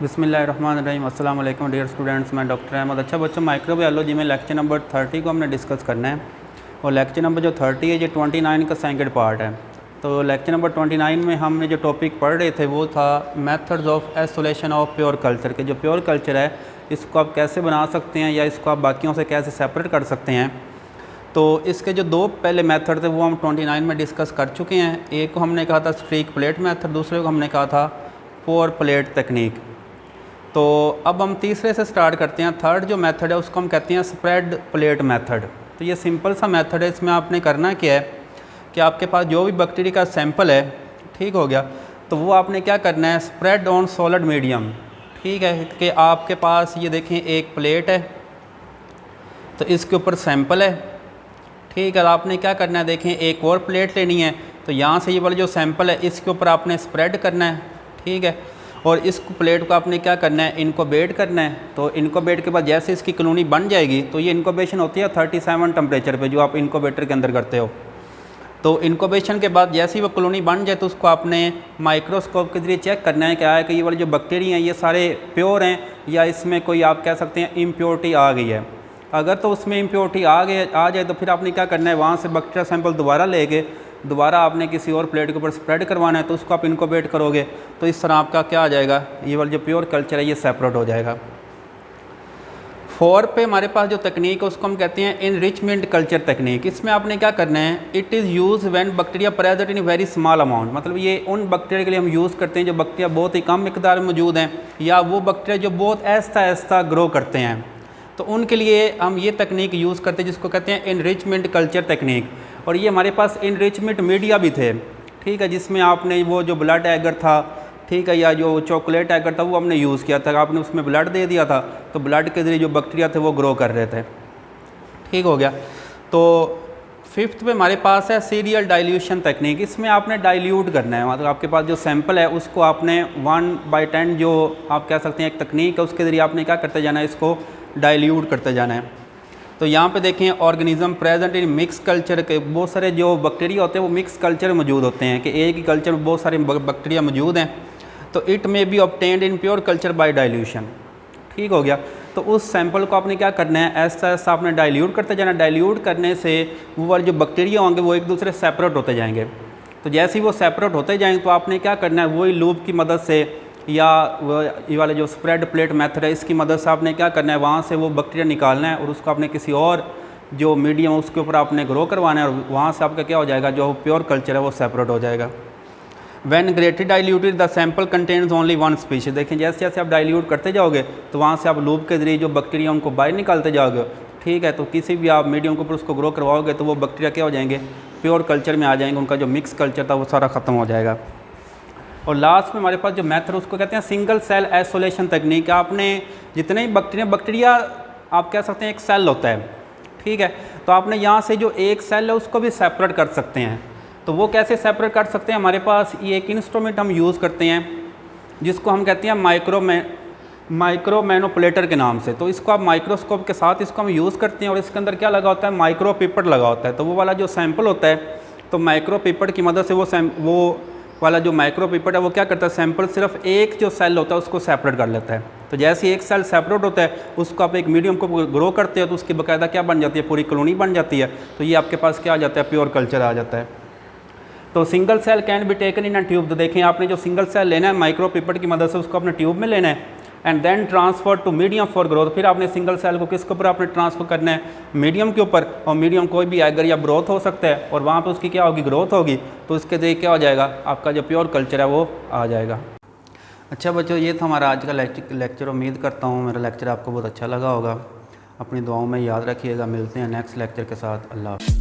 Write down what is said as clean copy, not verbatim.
बिस्मिल्लाहिर्रहमानिर्रहीम। अस्सलाम वालेकुम डियर स्टूडेंट्स, मैं डॉक्टर अहमद। अच्छा बच्चों, माइक्रोबायोलॉजी में लेक्चर नंबर 30 को हमने डिस्कस करना है और लेक्चर नंबर जो 30 है ये 29 का सेकंड पार्ट है। तो लेक्चर नंबर 29 में हमने जो टॉपिक पढ़ रहे थे वो था methods of isolation of pure culture के। जो प्योर कल्चर है इसको आप कैसे बना सकते हैं या इसको आप बाकियों से कैसे सेपरेट कर सकते हैं। तो इसके जो दो पहले मेथड थे वो हम 29 में डिस्कस कर चुके हैं। एक को हमने कहा था स्ट्रीक प्लेट मेथड, दूसरे को हमने कहा था पोर प्लेट टेक्निक। तो अब हम तीसरे से स्टार्ट करते हैं। थर्ड जो मेथड है उसको हम कहते हैं स्प्रेड प्लेट मेथड। तो ये सिंपल सा मेथड है। इसमें आपने करना क्या है कि आपके पास जो भी बैक्टीरिया का सैंपल है, ठीक हो गया, तो वो आपने क्या करना है, स्प्रेड ऑन सॉलिड मीडियम। ठीक है कि आपके पास ये देखें एक प्लेट है, तो इसके ऊपर सैंपल है, ठीक है। आपने क्या करना है, देखें एक और प्लेट लेनी है, तो यहाँ से ये वाला जो सैंपल है इसके ऊपर आपने स्प्रेड करना है, ठीक है। और इस प्लेट को आपने क्या करना है, इनक्यूबेट करना है। तो इनक्यूबेट के बाद जैसे इसकी कॉलोनी बन जाएगी, तो ये इनक्यूबेशन होती है 37 टेम्परेचर पे जो आप इनक्यूबेटर के अंदर करते हो। तो इनक्यूबेशन के बाद जैसे ही वो कॉलोनी बन जाए तो उसको आपने माइक्रोस्कोप के ज़रिए चेक करना है क्या है कि ये वाले जो बैक्टीरिया हैं ये सारे प्योर हैं या इसमें कोई आप कह सकते हैं इम्प्योरिटी आ गई है। अगर तो उसमें इम्प्योरिटी आ जाए तो फिर आपने क्या करना है, वहाँ से बैक्टीरिया सैंपल दोबारा लेके दोबारा आपने किसी और प्लेट के ऊपर स्प्रेड करवाना है, तो उसको आप इनक्यूबेट करोगे तो इस तरह आपका क्या आ जाएगा, ये वाला जो प्योर कल्चर है ये सेपरेट हो जाएगा। 4 पे हमारे पास जो तकनीक है उसको हम कहते हैं इनरिचमेंट कल्चर तकनीक। इसमें आपने क्या करना है, it is use when bacteria present in very small amount. मतलब ये उन बैक्टीरिया के लिए हम यूज़ करते हैं जो बैक्टीरिया बहुत ही कम मिकदार में मौजूद हैं या वो बैक्टीरिया जो बहुत आहिस्ता आहिस्ता ग्रो करते हैं, तो उनके लिए हम ये तकनीक यूज़ करते हैं जिसको कहते हैं इनरिचमेंट कल्चर तकनीक। और ये हमारे पास इनरिचमेंट मीडिया भी थे, ठीक है, जिसमें आपने वो जो ब्लड एगर था, ठीक है, या जो चॉकलेट एगर था वो हमने यूज़ किया था। आपने उसमें ब्लड दे दिया था तो ब्लड के ज़रिए जो बैक्टीरिया थे वो ग्रो कर रहे थे, ठीक हो गया। तो 5th पे हमारे पास है सीरियल डाइल्यूशन तकनीक। इसमें आपने डाइल्यूट करना है, मतलब आपके पास जो सैंपल है उसको आपने 1/10 जो आप कह सकते हैं एक तकनीक है उसके ज़रिए आपने क्या करते जाना है, इसको डाइल्यूट करते जाना है। तो यहाँ पे देखें organism present in mix culture के, बहुत सारे जो बैक्टीरिया होते हैं वो मिक्स कल्चर में मौजूद होते हैं कि एक ही कल्चर में बहुत सारे बैक्टीरिया मौजूद हैं। तो it may be obtained in pure culture by dilution, ठीक हो गया। तो उस सैंपल को आपने क्या करना है, ऐसा ऐसा आपने डाइल्यूट करते जाना। डाइल्यूट करने से वो वाले जो बैक्टीरिया होंगे वो एक दूसरे से सेपरेट होते जाएंगे। तो जैसे ही वो सेपरेट होते जाएंगे तो आपने क्या करना है, वही लूप की मदद से या ये वाले जो स्प्रेड प्लेट मेथड है इसकी मदद से आपने क्या करना है, वहाँ से वो बैक्टीरिया निकालना है और उसको आपने किसी और जो मीडियम उसके ऊपर आपने ग्रो करवाना है और वहाँ से आपका क्या हो जाएगा, जो प्योर कल्चर है वो सेपरेट हो जाएगा। When greatly diluted the sample contains only 1 species. देखें जैसे जैसे आप डाइल्यूट करते जाओगे तो वहाँ से आप लूप के ज़रिए जो बैक्टीरिया उनको बाहर निकालते जाओगे, ठीक है। तो किसी भी आप मीडियम के ऊपर उसको ग्रो करवाओगे तो वो बैक्टीरिया क्या हो जाएंगे, प्योर कल्चर में आ जाएंगे, उनका जो मिक्स कल्चर था वो सारा ख़त्म हो जाएगा। और लास्ट में हमारे पास जो मेथड उसको कहते हैं सिंगल सेल आइसोलेशन तकनीक। आपने जितने ही बैक्टीरिया आप कह सकते हैं एक सेल होता है, ठीक है, तो आपने यहाँ से जो एक सेल है उसको भी सेपरेट कर सकते हैं। तो वो कैसे सेपरेट कर सकते हैं, हमारे पास ये एक इंस्ट्रूमेंट हम यूज़ करते हैं जिसको हम कहते हैं माइक्रो मैनिपुलेटर के नाम से। तो इसको आप माइक्रोस्कोप के साथ इसको हम यूज़ करते हैं और इसके अंदर क्या लगा होता है, माइक्रो पिपेट लगा होता है। तो वो वाला जो सैंपल होता है तो माइक्रो पिपेट की मदद से वो वाला जो माइक्रो पिपेट है वो क्या करता है, सैंपल सिर्फ एक जो सेल होता है उसको सेपरेट कर लेता है। तो जैसे ही एक सेल सेपरेट होता है उसको आप एक मीडियम को ग्रो करते हो तो उसकी बाकायदा क्या बन जाती है, पूरी कॉलोनी बन जाती है। तो ये आपके पास क्या आ जाता है, प्योर कल्चर आ जाता है। तो single cell can be taken in a tube. तो देखें आपने जो सिंगल सेल लेना है माइक्रो पिपेट की मदद से उसको अपने ट्यूब में लेना है and then transfer to medium for growth. फिर आपने सिंगल सेल को किसके ऊपर आपने ट्रांसफ़र करना है, मीडियम के ऊपर। और मीडियम कोई भी एगर या ब्रोथ हो सकता है और वहाँ पे उसकी क्या होगी, ग्रोथ होगी। तो उसके ज़रिए क्या हो जाएगा, आपका जो प्योर कल्चर है वो आ जाएगा। अच्छा बच्चों, ये था हमारा आज का लेक्चर। उम्मीद करता हूँ मेरा लेक्चर आपको बहुत अच्छा लगा होगा। अपनी दुआओं में याद रखिएगा। मिलते हैं नेक्स्ट लेक्चर के साथ। अल्लाह हाफ़िज़।